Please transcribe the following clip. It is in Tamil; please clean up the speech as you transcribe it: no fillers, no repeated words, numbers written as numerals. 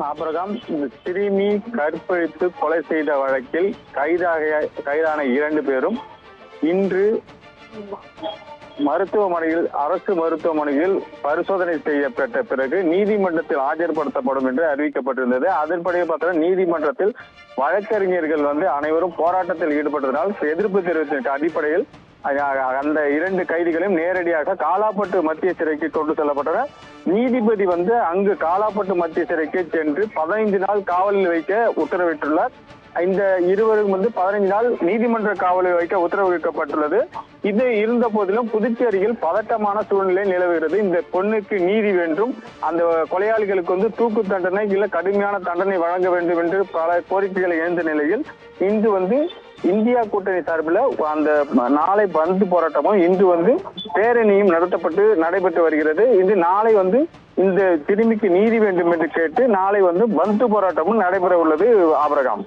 ஆபிரகாம், இந்த சிறுமி கற்பழித்து கொலை செய்த வழக்கில் கைதான 2 பேரும் இன்று அரசு மருத்துவமனையில் பரிசோதனை செய்யப்பட்ட பிறகு நீதிமன்றத்தில் ஆஜர்படுத்தப்படும் என்று அறிவிக்கப்பட்டிருந்தது. அதன்படி பார்த்தா நீதிமன்றத்தில் வழக்கறிஞர்கள் அனைவரும் போராட்டத்தில் ஈடுபட்டதனால் எதிர்ப்பு தெரிவித்த அடிப்படையில் அந்த 2 கைதிகளையும் நேரடியாக காலாப்பட்டு மத்திய சிறைக்கு கொண்டு செல்லப்பட்டனர். நீதிபதி அங்கு காலாப்பட்டு மத்திய சிறைக்கு சென்று 15 நாள் காவலில் வைக்க உத்தரவிட்டுள்ளார். இந்த இருவரும் 15 நாள் நீதிமன்ற காவலில் வைக்க உத்தரவிடப்பட்டுள்ளது. இது இருந்த போதிலும் புதுச்சேரியில் பதட்டமான சூழ்நிலை நிலவுகிறது. இந்த பொண்ணுக்கு நீதி வேண்டும், அந்த கொலையாளிகளுக்கு தூக்கு தண்டனை இல்ல கடுமையான தண்டனை வழங்க வேண்டும் என்று பல கோரிக்கைகளை எழுந்த நிலையில் இன்று இந்தியா கூட்டணி சார்பில் அந்த நாளை பந்து போராட்டமும் இன்று பேரணியும் நடைபெற்று வருகிறது. இன்று நாளை இந்த சிறுமிக்கு நீதி வேண்டும் என்று கேட்டு நாளை பந்து போராட்டமும் நடைபெற உள்ளது. ஆபிரகாம்.